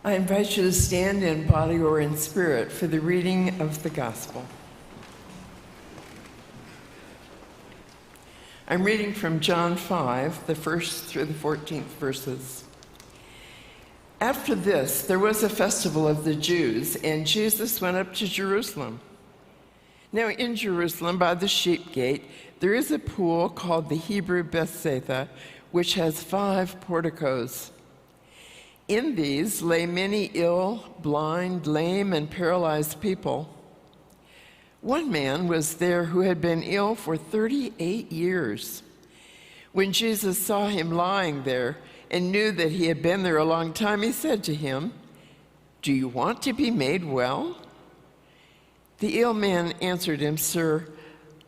I invite you to stand in body or in spirit for the reading of the gospel. I'm reading from John 5, the 1st through the 14th verses. After this, there was a festival of the Jews, and Jesus went up to Jerusalem. Now in Jerusalem, by the sheep gate, there is a pool called the Hebrew Bethesda, which has 5 porticos. In these lay many ill, blind, lame, and paralyzed people. One man was there who had been ill for 38 years. When Jesus saw him lying there and knew that he had been there a long time, he said to him, "Do you want to be made well?" The ill man answered him, "Sir,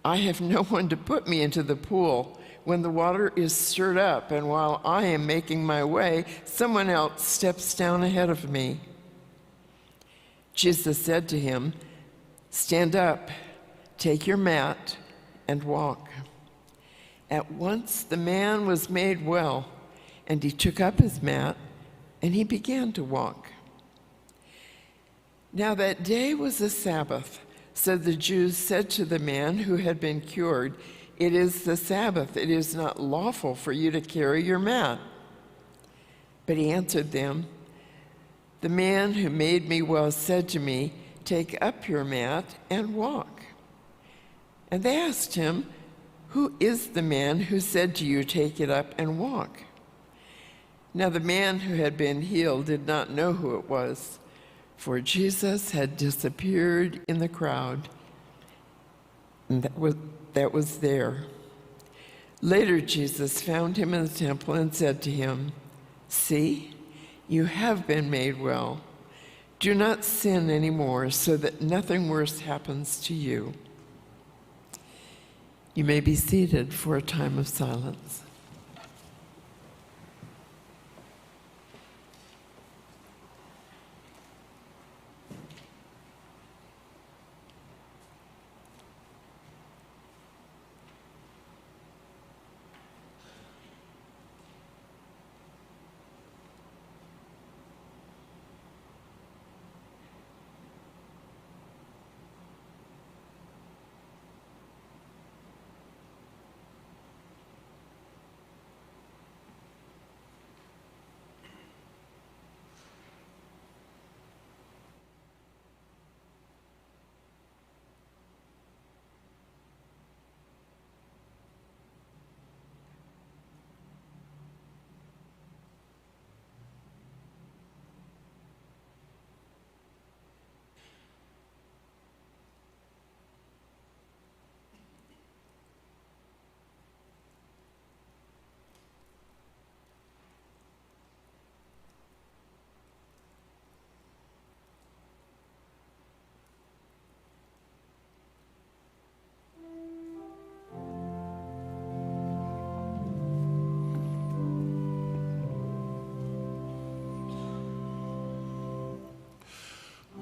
I have no one to put me into the pool when the water is stirred up, and while I am making my way, someone else steps down ahead of me." Jesus said to him, "Stand up, take your mat, and walk." At once the man was made well, and he took up his mat, and he began to walk. Now that day was the Sabbath, so the Jews said to the man who had been cured, "It is the Sabbath. It is not lawful for you to carry your mat." But he answered them, "The man who made me well said to me, 'Take up your mat and walk.'" And they asked him, "Who is the man who said to you, 'Take it up and walk'?" Now the man who had been healed did not know who it was, for Jesus had disappeared in the crowd, and that was there. Later, Jesus found him in the temple and said to him, "See, you have been made well. Do not sin anymore, so that nothing worse happens to you." You may be seated for a time of silence.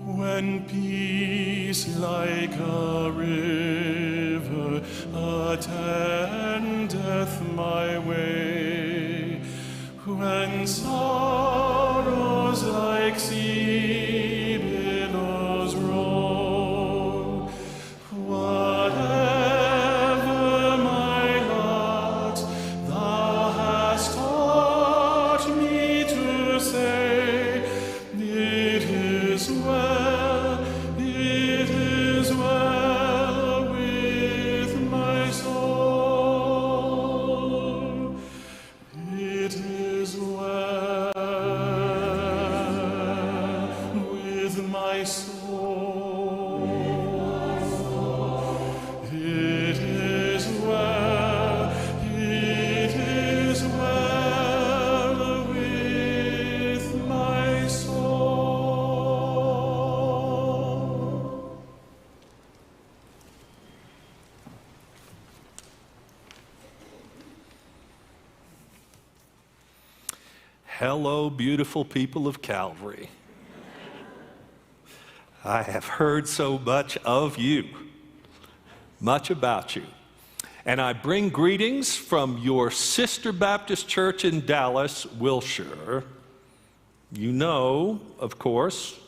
When peace like a river attendeth my way, when sorrows like sea billows roll, whatever my lot, thou hast taught me to say, it is well. Hello, beautiful people of Calvary. I have heard so much of you, much about you. And I bring greetings from your sister Baptist church in Dallas, Wilshire, You know, of course,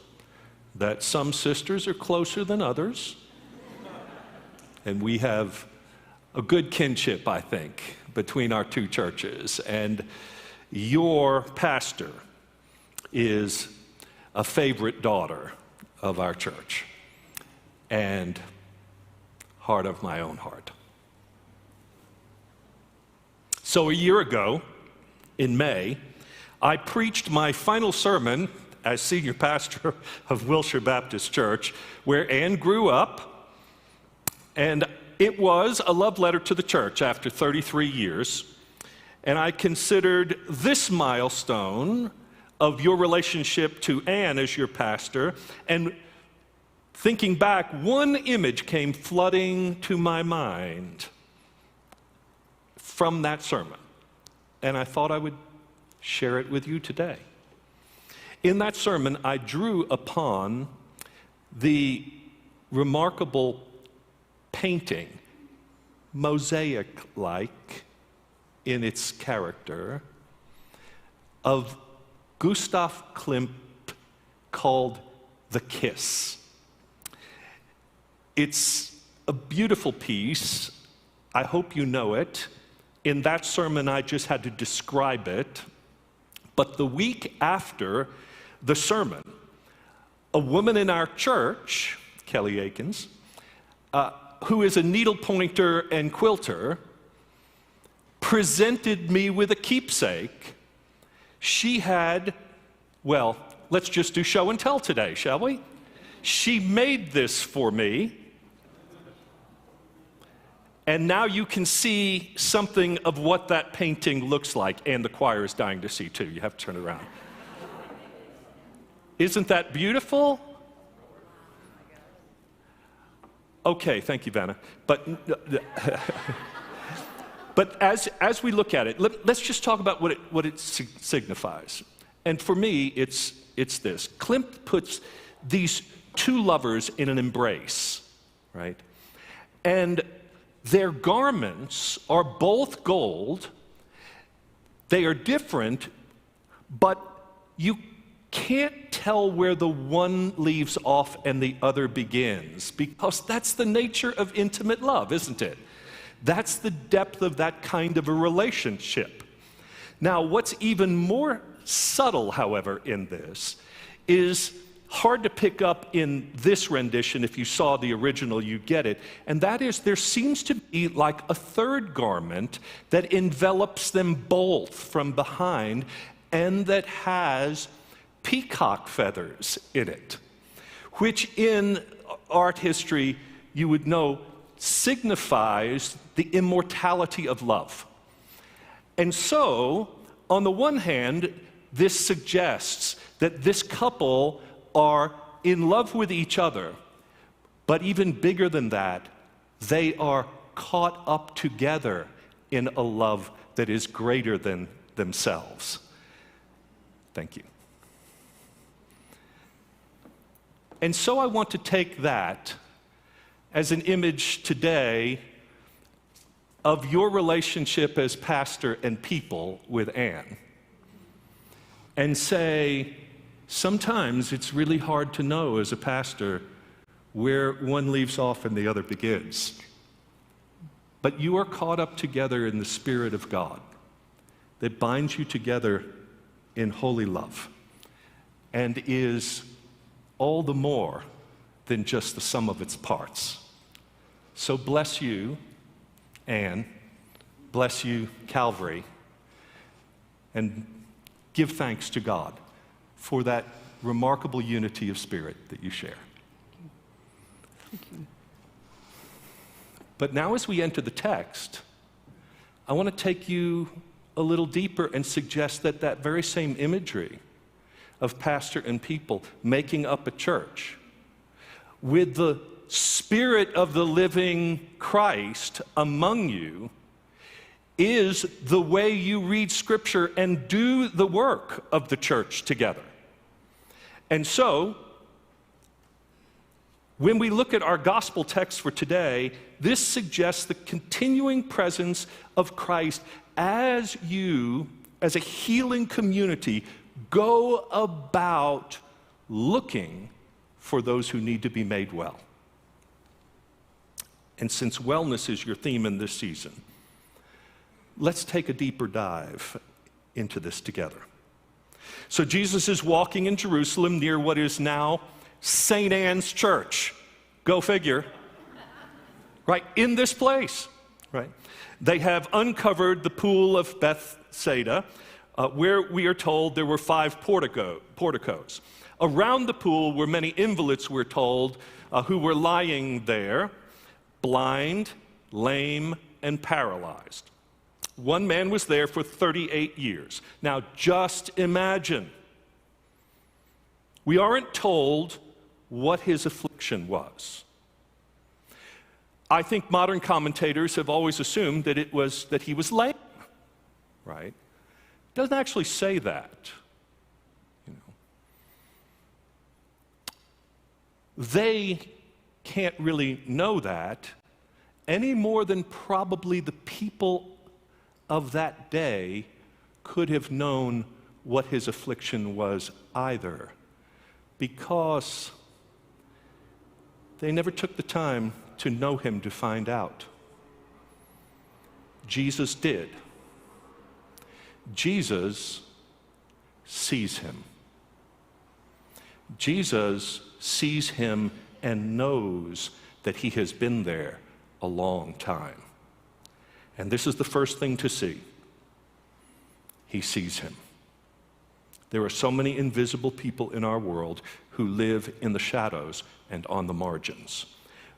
that some sisters are closer than others. And we have a good kinship, I think, between our two churches. And your pastor is a favorite daughter of our church and heart of my own heart. So a year ago, in May, I preached my final sermon as senior pastor of Wilshire Baptist Church, where Ann grew up, and it was a love letter to the church after 33 years. And I considered this milestone of your relationship to Ann as your pastor, and thinking back, one image came flooding to my mind from that sermon, and I thought I would share it with you today. In that sermon, I drew upon the remarkable painting, mosaic-like in its character, of Gustav Klimt called The Kiss. It's a beautiful piece. I hope you know it. In that sermon, I just had to describe it. But the week after the sermon, a woman in our church, Kelly Akins, who is a needle pointer and quilter, presented me with a keepsake. She had, well, let's just do show and tell today, shall we? She made this for me. And now you can see something of what that painting looks like, and the choir is dying to see too. You have to turn it around. Isn't that beautiful? Okay, thank you, Vanna. But as we look at it, let's just talk about what it signifies. And for me, it's this. Klimt puts these two lovers in an embrace, right? And their garments are both gold. They are different, but you can't tell where the one leaves off and the other begins, because that's the nature of intimate love, isn't it? That's the depth of that kind of a relationship. Now, what's even more subtle, however, in this is hard to pick up in this rendition. If you saw the original, you get it. And that is, there seems to be like a third garment that envelops them both from behind and that has peacock feathers in it, which in art history you would know signifies the immortality of love. And so, on the one hand, this suggests that this couple are in love with each other, but even bigger than that, they are caught up together in a love that is greater than themselves. Thank you. And so I want to take that as an image today of your relationship as pastor and people with Ann, and say, sometimes it's really hard to know as a pastor where one leaves off and the other begins. But you are caught up together in the Spirit of God that binds you together in holy love and is all the more than just the sum of its parts. So bless you, Ann. Bless you, Calvary. And give thanks to God for that remarkable unity of spirit that you share. But now as we enter the text, I want to take you a little deeper and suggest that that very same imagery of pastor and people making up a church with the Spirit of the living Christ among you is the way you read Scripture and do the work of the church together. And so, when we look at our gospel text for today, this suggests the continuing presence of Christ as you, as a healing community, go about looking for those who need to be made well. And since wellness is your theme in this season, let's take a deeper dive into this together. So Jesus is walking in Jerusalem near what is now St. Anne's Church. Go figure. Right, in this place, right? They have uncovered the pool of Bethsaida, where we are told there were 5 porticos. Around the pool were many invalids, we're told, who were lying there, blind, lame, and paralyzed. One man was there for 38 years. Now, just imagine. We aren't told what his affliction was. I think modern commentators have always assumed that he was lame, right? It doesn't actually say that. They can't really know that any more than probably the people of that day could have known what his affliction was either, because they never took the time to know him to find out. Jesus did. Jesus sees him. Jesus sees him and knows that he has been there a long time. And this is the first thing to see. He sees him. There are so many invisible people in our world who live in the shadows and on the margins.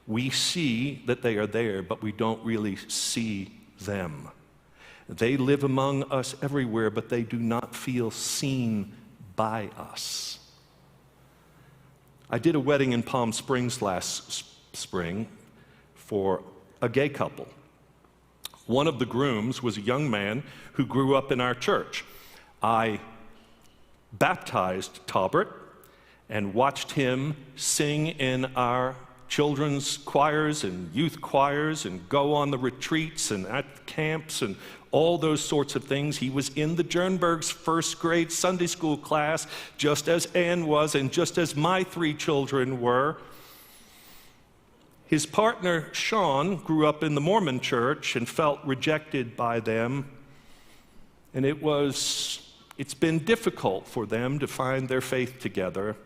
We see that they are there, but we don't really see them. They live among us everywhere, but they do not feel seen by us. I did a wedding in Palm Springs last spring for a gay couple. One of the grooms was a young man who grew up in our church. I baptized Talbert and watched him sing in our children's choirs and youth choirs and go on the retreats and at camps and all those sorts of things. He was in the Jernberg's first grade Sunday school class, just as Anne was and just as my 3 children were. His partner, Sean, grew up in the Mormon church and felt rejected by them. And it's been difficult for them to find their faith together.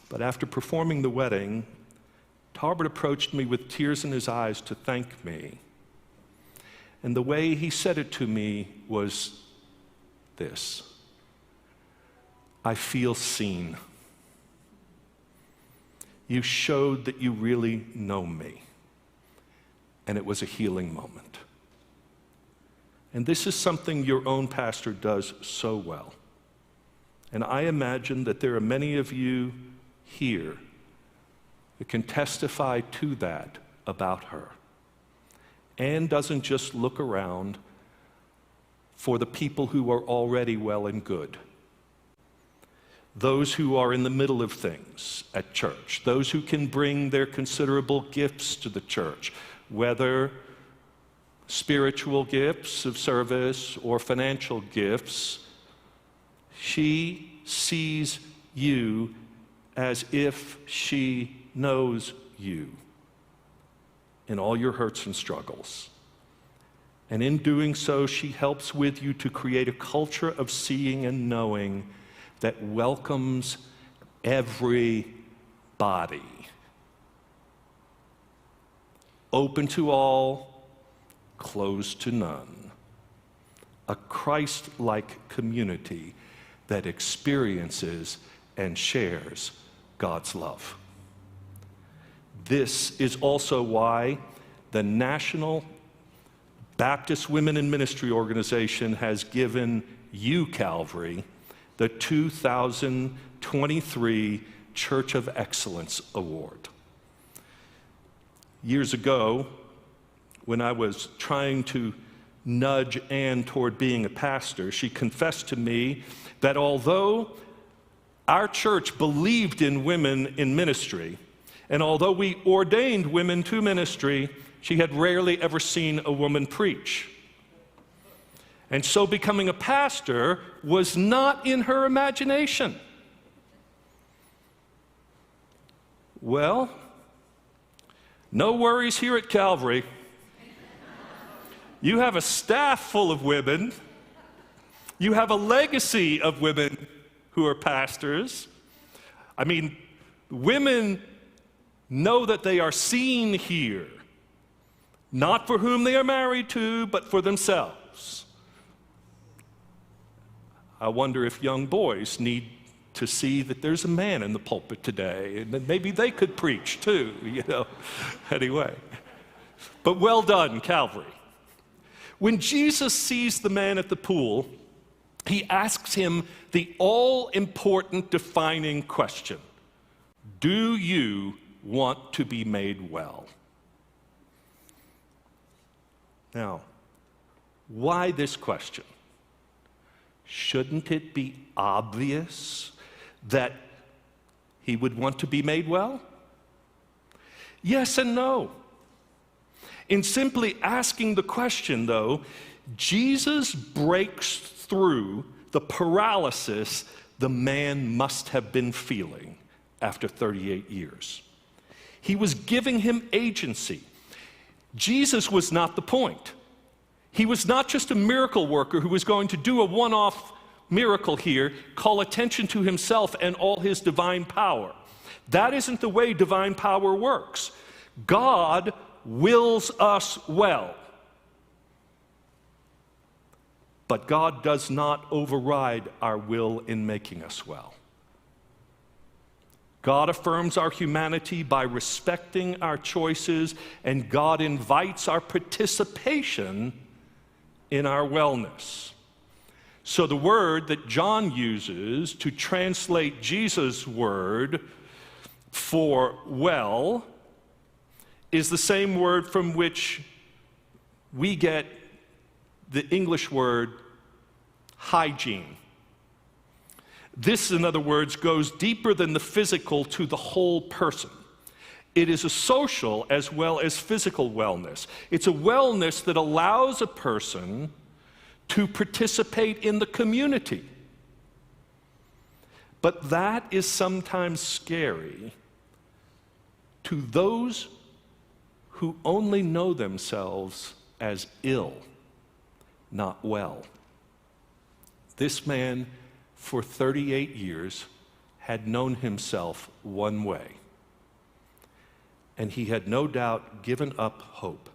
But after performing the wedding, Talbert approached me with tears in his eyes to thank me. And the way he said it to me was this: I feel seen. You showed that you really know me. And it was a healing moment. And this is something your own pastor does so well. And I imagine that there are many of you here that can testify to that about her. Anne doesn't just look around for the people who are already well and good. Those who are in the middle of things at church, those who can bring their considerable gifts to the church, whether spiritual gifts of service or financial gifts. She sees you as if she knows you in all your hurts and struggles. And in doing so, she helps with you to create a culture of seeing and knowing that welcomes everybody. Open to all, closed to none. A Christ-like community that experiences and shares God's love. This is also why the National Baptist Women in Ministry Organization has given you, Calvary, the 2023 Church of Excellence Award. Years ago, when I was trying to nudge Anne toward being a pastor, she confessed to me that although our church believed in women in ministry, and although we ordained women to ministry, she had rarely ever seen a woman preach. And so becoming a pastor was not in her imagination. Well, no worries here at Calvary. You have a staff full of women. You have a legacy of women who are pastors. I mean, women know that they are seen here, not for whom they are married to, but for themselves. I wonder if young boys need to see that there's a man in the pulpit today, and that maybe they could preach too, Anyway, but well done, Calvary. When Jesus sees the man at the pool, he asks him the all-important defining question: do you want to be made well? Now, why this question? Shouldn't it be obvious that he would want to be made well? Yes and no. In simply asking the question, though, Jesus breaks through the paralysis the man must have been feeling after 38 years. He was giving him agency. Jesus was not the point. He was not just a miracle worker who was going to do a one-off miracle here, call attention to himself and all his divine power. That isn't the way divine power works. God wills us well. But God does not override our will in making us well. God affirms our humanity by respecting our choices, and God invites our participation in our wellness. So the word that John uses to translate Jesus' word for well is the same word from which we get the English word hygiene. This, in other words, goes deeper than the physical to the whole person. It is a social as well as physical wellness. It's a wellness that allows a person to participate in the community. But that is sometimes scary to those who only know themselves as ill, not well. This man, for 38 years, had known himself one way. And he had no doubt given up hope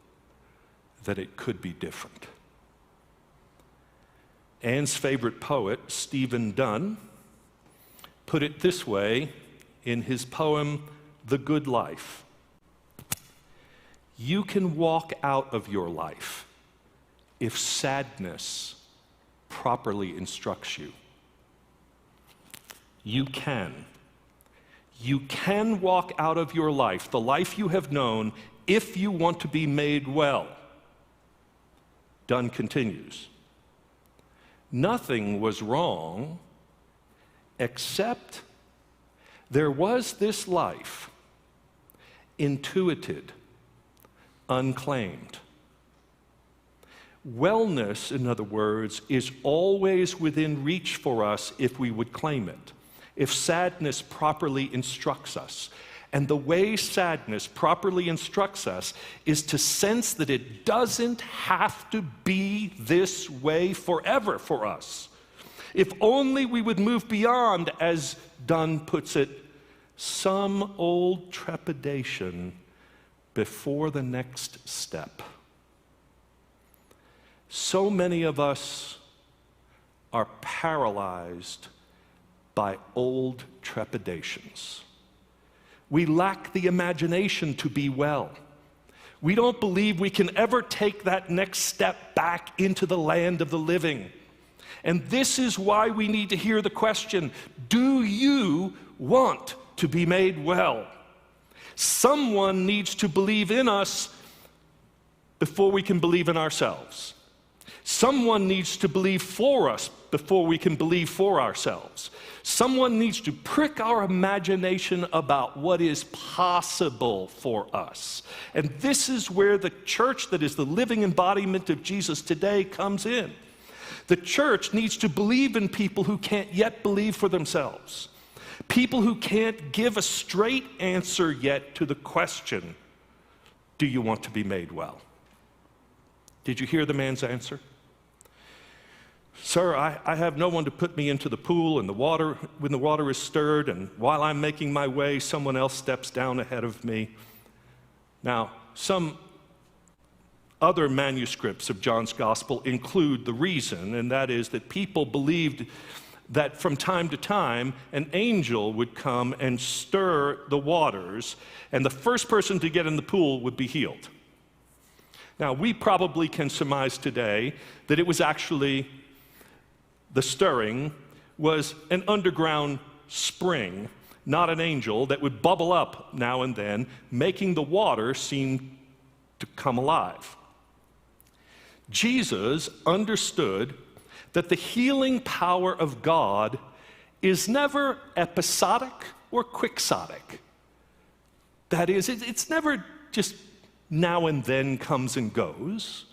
that it could be different. Anne's favorite poet, Stephen Dunn, put it this way in his poem, The Good Life. You can walk out of your life if sadness properly instructs you. You can. You can walk out of your life, the life you have known, if you want to be made well. Dunn continues. Nothing was wrong except there was this life, intuited, unclaimed. Wellness, in other words, is always within reach for us if we would claim it, if sadness properly instructs us. And the way sadness properly instructs us is to sense that it doesn't have to be this way forever for us. If only we would move beyond, as Dunn puts it, some old trepidation before the next step. So many of us are paralyzed by old trepidations. We lack the imagination to be well. We don't believe we can ever take that next step back into the land of the living. And this is why we need to hear the question, do you want to be made well? Someone needs to believe in us before we can believe in ourselves. Someone needs to believe for us before we can believe for ourselves. Someone needs to prick our imagination about what is possible for us. And this is where the church that is the living embodiment of Jesus today comes in. The church needs to believe in people who can't yet believe for themselves. People who can't give a straight answer yet to the question, do you want to be made well? Did you hear the man's answer? Sir, I have no one to put me into the pool and when the water is stirred, and while I'm making my way, someone else steps down ahead of me. Now, some other manuscripts of John's Gospel include the reason, and that is that people believed that from time to time, an angel would come and stir the waters, and the first person to get in the pool would be healed. Now, we probably can surmise today that it was actually the stirring was an underground spring, not an angel, that would bubble up now and then, making the water seem to come alive. Jesus understood that the healing power of God is never episodic or quixotic. That is, it's never just now and then comes and goes,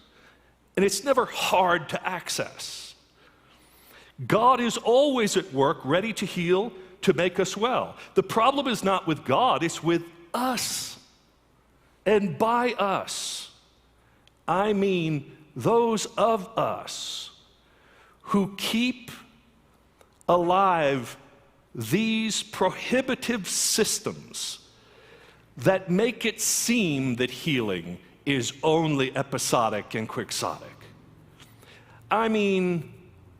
and it's never hard to access. God is always at work, ready to heal, to make us well. The problem is not with God, it's with us. And by us, I mean those of us who keep alive these prohibitive systems that make it seem that healing is only episodic and quixotic. I mean,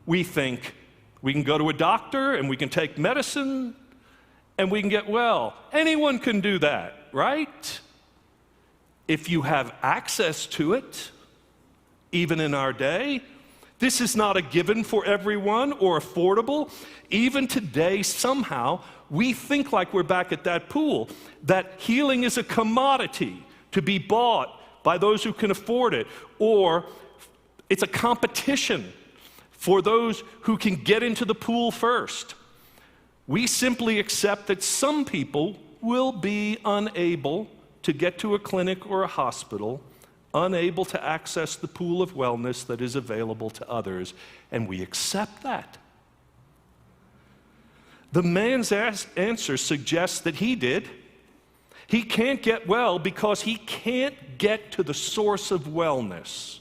we think we can go to a doctor and we can take medicine and we can get well. Anyone can do that, right? If you have access to it, even in our day. This is not a given for everyone or affordable. Even today, somehow, we think like we're back at that pool, that healing is a commodity to be bought by those who can afford it, or it's a competition for those who can get into the pool first. We simply accept that some people will be unable to get to a clinic or a hospital, unable to access the pool of wellness that is available to others, and we accept that. The man's answer suggests that he did. He can't get well because he can't get to the source of wellness.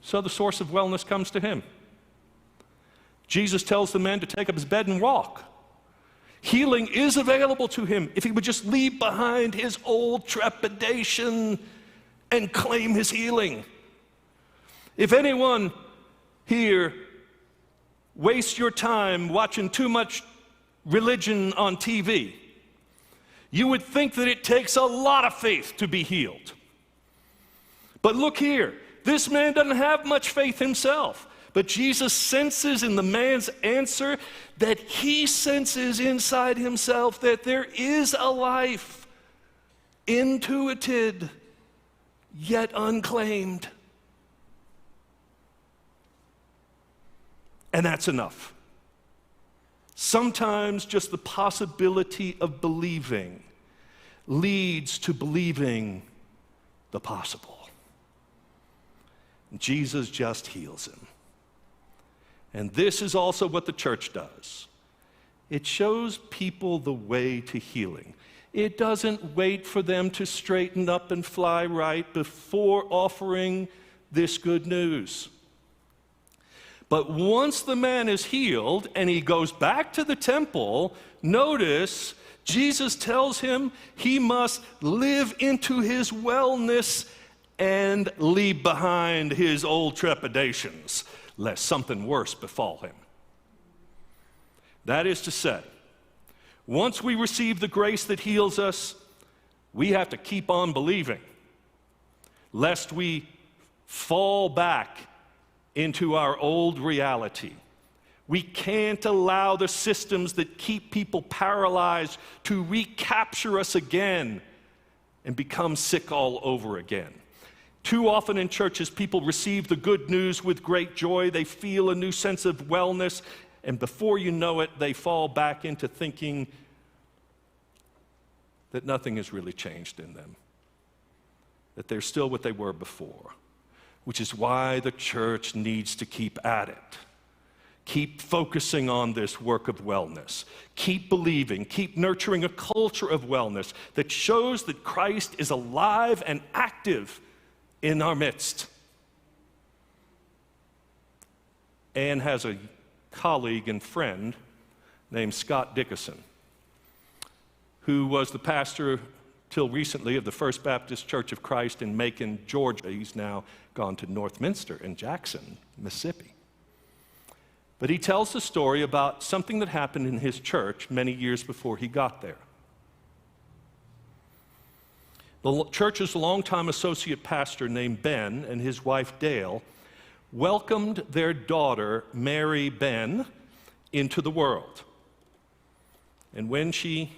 So the source of wellness comes to him. Jesus tells the man to take up his bed and walk. Healing is available to him if he would just leave behind his old trepidation and claim his healing. If anyone here wastes your time watching too much religion on TV, you would think that it takes a lot of faith to be healed. But look here, this man doesn't have much faith himself. But Jesus senses in the man's answer that he senses inside himself that there is a life, intuited, yet unclaimed. And that's enough. Sometimes just the possibility of believing leads to believing the possible. Jesus just heals him. And this is also what the church does. It shows people the way to healing. It doesn't wait for them to straighten up and fly right before offering this good news. But once the man is healed and he goes back to the temple, notice Jesus tells him he must live into his wellness and leave behind his old trepidations, lest something worse befall him. That is to say, once we receive the grace that heals us, we have to keep on believing, lest we fall back into our old reality. We can't allow the systems that keep people paralyzed to recapture us again and become sick all over again. Too often in churches, people receive the good news with great joy. They feel a new sense of wellness, and before you know it, they fall back into thinking that nothing has really changed in them, that they're still what they were before. which is why the church needs to keep at it. Keep focusing on this work of wellness. Keep believing, keep nurturing a culture of wellness that shows that Christ is alive and active in our midst. Anne has a colleague and friend named Scott Dickerson, who was the pastor till recently of the First Baptist Church of Christ in Macon, Georgia. He's now gone to Northminster in Jackson, Mississippi. But he tells the story about something that happened in his church many years before he got there. The church's longtime associate pastor named Ben and his wife Dale welcomed their daughter, Mary Ben, into the world. And when she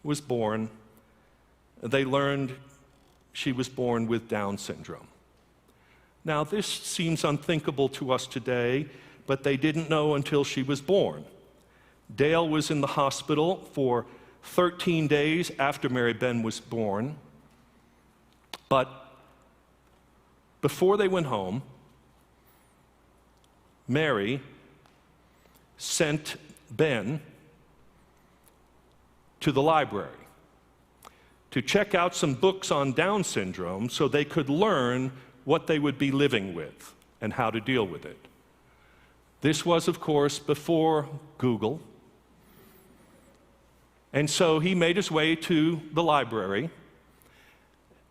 was born, they learned she was born with Down syndrome. Now, this seems unthinkable to us today, but they didn't know until she was born. Dale was in the hospital for 13 days after Mary Ben was born, but before they went home, Mary sent Ben to the library to check out some books on Down syndrome so they could learn what they would be living with and how to deal with it. This was, of course, before Google. And so he made his way to the library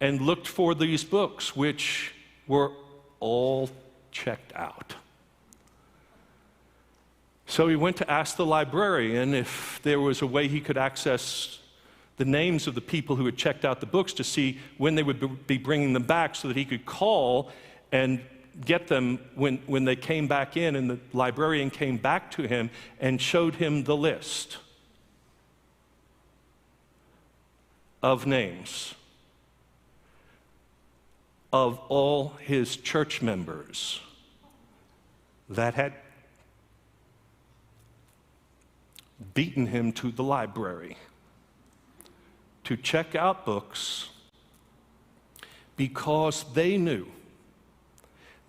and looked for these books, which were all checked out. So he went to ask the librarian if there was a way he could access the names of the people who had checked out the books to see when they would be bringing them back so that he could call and get them when they came back in, and the librarian came back to him and showed him the list of names of all his church members that had beaten him to the library to check out books because they knew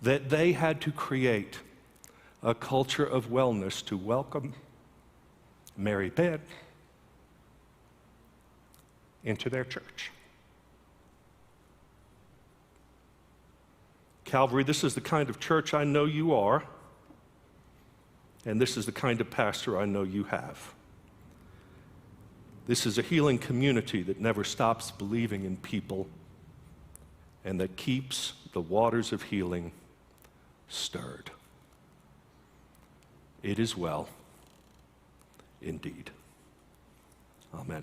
that they had to create a culture of wellness to welcome Mary Ben into their church. Calvary, this is the kind of church I know you are, and this is the kind of pastor I know you have. This is a healing community that never stops believing in people and that keeps the waters of healing stirred. It is well, indeed. Amen.